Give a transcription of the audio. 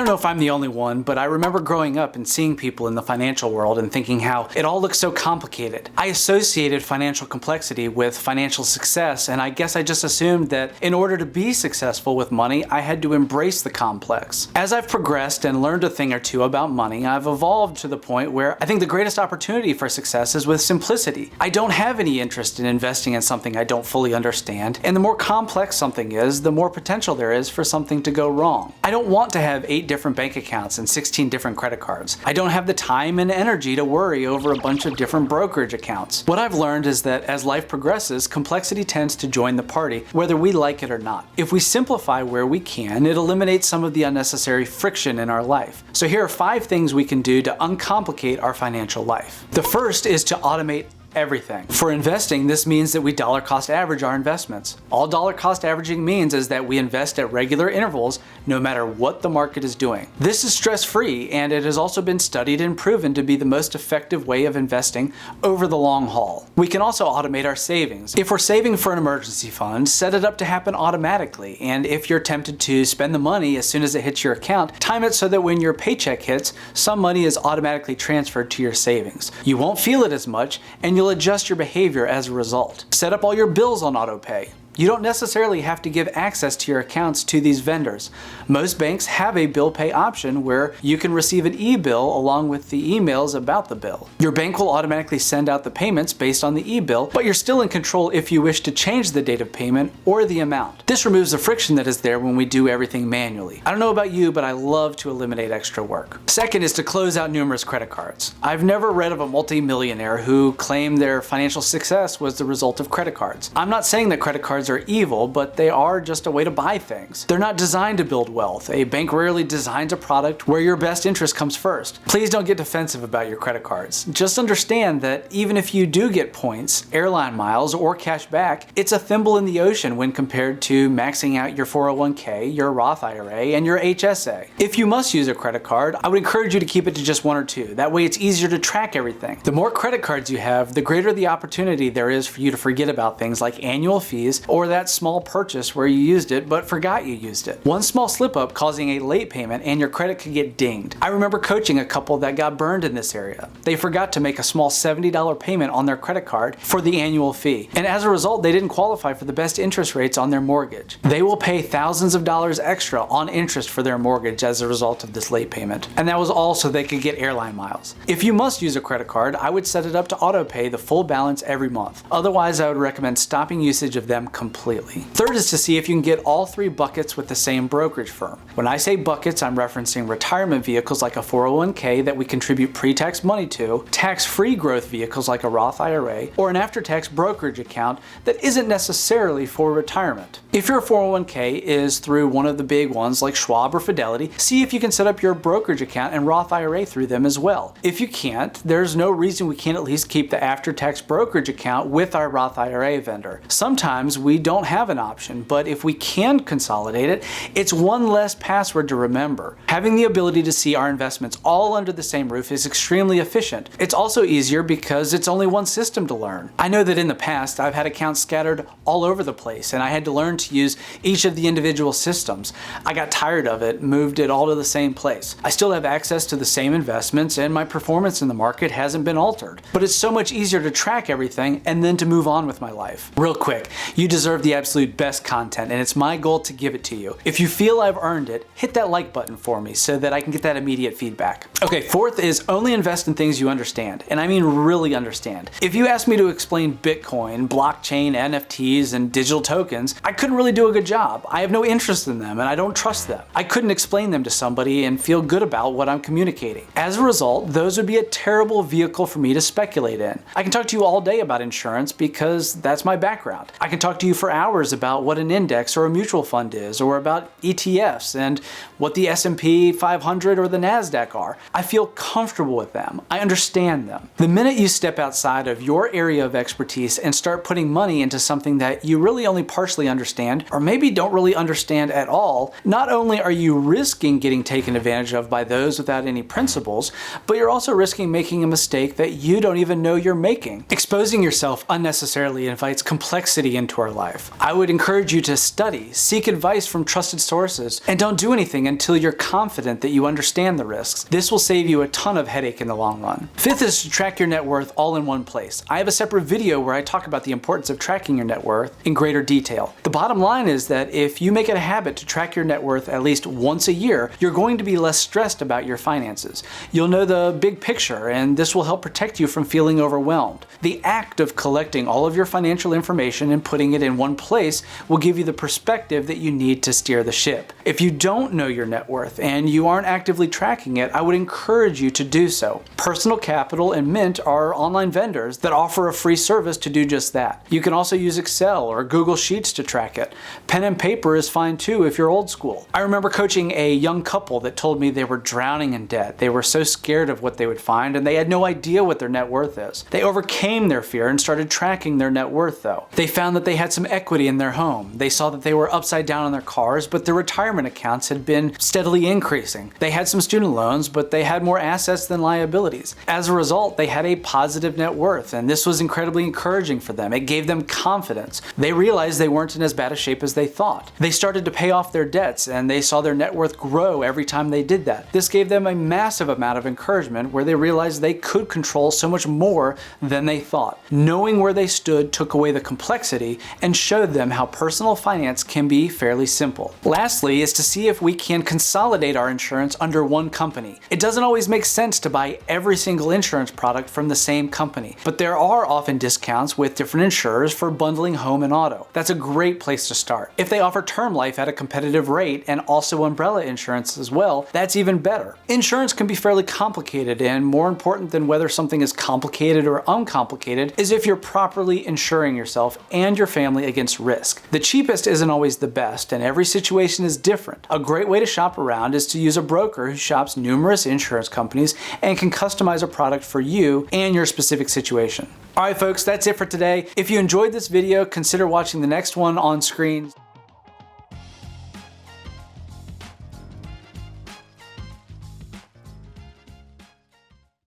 don't know if I'm the only one, but I remember growing up and seeing people in the financial world and thinking how it all looks so complicated. I associated financial complexity with financial success, and I guess I just assumed that in order to be successful with money, I had to embrace the complex. As I've progressed and learned a thing or two about money, I've evolved to the point where I think the greatest opportunity for success is with simplicity. I don't have any interest in investing in something I don't fully understand, and the more complex something is, the more potential there is for something to go wrong. I don't want to have 8 different bank accounts and 16 different credit cards. I don't have the time and energy to worry over a bunch of different brokerage accounts. What I've learned is that as life progresses, complexity tends to join the party, whether we like it or not. If we simplify where we can, it eliminates some of the unnecessary friction in our life. So here are 5 things we can do to uncomplicate our financial life. The first is to automate everything. For investing, this means that we dollar cost average our investments. All dollar cost averaging means is that we invest at regular intervals no matter what the market is doing. This is stress-free, and it has also been studied and proven to be the most effective way of investing over the long haul. We can also automate our savings. If we're saving for an emergency fund, set it up to happen automatically, and if you're tempted to spend the money as soon as it hits your account, time it so that when your paycheck hits, some money is automatically transferred to your savings. You won't feel it as much, and you'll adjust your behavior as a result. Set up all your bills on auto pay. You don't necessarily have to give access to your accounts to these vendors. Most banks have a bill pay option where you can receive an e-bill along with the emails about the bill. Your bank will automatically send out the payments based on the e-bill, but you're still in control if you wish to change the date of payment or the amount. This removes the friction that is there when we do everything manually. I don't know about you, but I love to eliminate extra work. Second is to close out numerous credit cards. I've never read of a multi-millionaire who claimed their financial success was the result of credit cards. I'm not saying that credit cards are evil, but they are just a way to buy things. They're not designed to build wealth. A bank rarely designs a product where your best interest comes first. Please don't get defensive about your credit cards. Just understand that even if you do get points, airline miles, or cash back, it's a thimble in the ocean when compared to maxing out your 401k, your Roth IRA, and your HSA. If you must use a credit card, I would encourage you to keep it to just 1 or 2. That way it's easier to track everything. The more credit cards you have, the greater the opportunity there is for you to forget about things like annual fees or that small purchase where you used it but forgot you used it. One small slip up causing a late payment and your credit could get dinged. I remember coaching a couple that got burned in this area. They forgot to make a small $70 payment on their credit card for the annual fee, and as a result they didn't qualify for the best interest rates on their mortgage. They will pay thousands of dollars extra on interest for their mortgage as a result of this late payment, and that was all so they could get airline miles. If you must use a credit card, I would set it up to auto pay the full balance every month. Otherwise, I would recommend stopping usage of them completely. Third is to see if you can get all 3 buckets with the same brokerage firm. When I say buckets, I'm referencing retirement vehicles like a 401k that we contribute pre-tax money to, tax-free growth vehicles like a Roth IRA, or an after-tax brokerage account that isn't necessarily for retirement. If your 401k is through one of the big ones like Schwab or Fidelity, see if you can set up your brokerage account and Roth IRA through them as well. If you can't, there's no reason we can't at least keep the after-tax brokerage account with our Roth IRA vendor. Sometimes we don't have an option, but if we can consolidate it, it's one less password to remember. Having the ability to see our investments all under the same roof is extremely efficient. It's also easier because it's only one system to learn. I know that in the past I've had accounts scattered all over the place and I had to learn to use each of the individual systems. I got tired of it, moved it all to the same place. I still have access to the same investments and my performance in the market hasn't been altered, but it's so much easier to track everything and then to move on with my life. Real quick, you deserve the absolute best content and it's my goal to give it to you. If you feel I've earned it, hit that like button for me so that I can get that immediate feedback. Okay, fourth is only invest in things you understand, and I mean really understand. If you asked me to explain Bitcoin, blockchain, NFTs, and digital tokens, I couldn't really do a good job. I have no interest in them and I don't trust them. I couldn't explain them to somebody and feel good about what I'm communicating. As a result, those would be a terrible vehicle for me to speculate in. I can talk to you all day about insurance because that's my background. I can talk to you for hours about what an index or a mutual fund is, or about ETFs and what the S&P 500 or the NASDAQ are. I feel comfortable with them. I understand them. The minute you step outside of your area of expertise and start putting money into something that you really only partially understand, or maybe don't really understand at all, not only are you risking getting taken advantage of by those without any principles, but you're also risking making a mistake that you don't even know you're making. Exposing yourself unnecessarily invites complexity into our life. I would encourage you to study, seek advice from trusted sources, and don't do anything until you're confident that you understand the risks. This will save you a ton of headache in the long run. Fifth is to track your net worth all in one place. I have a separate video where I talk about the importance of tracking your net worth in greater detail. The bottom line is that if you make it a habit to track your net worth at least once a year, you're going to be less stressed about your finances. You'll know the big picture, and this will help protect you from feeling overwhelmed. The act of collecting all of your financial information and putting it in one place will give you the perspective that you need to steer the ship. If you don't know your net worth and you aren't actively tracking it, I would encourage you to do so. Personal Capital and Mint are online vendors that offer a free service to do just that. You can also use Excel or Google Sheets to track it. Pen and paper is fine too if you're old school. I remember coaching a young couple that told me they were drowning in debt. They were so scared of what they would find, and they had no idea what their net worth is. They overcame their fear and started tracking their net worth though. They found that they had some equity in their home. They saw that they were upside down on their cars, but their retirement accounts had been steadily increasing. They had some student loans, but they had more assets than liabilities. As a result, they had a positive net worth, and this was incredibly encouraging for them. It gave them confidence. They realized they weren't in as bad a shape as they thought. They started to pay off their debts, and they saw their net worth grow every time they did that. This gave them a massive amount of encouragement where they realized they could control so much more than they thought. Knowing where they stood took away the complexity and showed them how personal finance can be fairly simple. Lastly is to see if we can consolidate our insurance under one company. It doesn't always make sense to buy every single insurance product from the same company, but there are often discounts with different insurers for bundling home and auto. That's a great place to start. If they offer term life at a competitive rate and also umbrella insurance as well, that's even better. Insurance can be fairly complicated, and more important than whether something is complicated or uncomplicated is if you're properly insuring yourself and your family against risk. The cheapest isn't always the best, and every situation is different. A great way to shop around is to use a broker who shops numerous insurance companies and can customize a product for you and your specific situation. Alright folks, that's it for today. If you enjoyed this video, consider watching the next one on screen.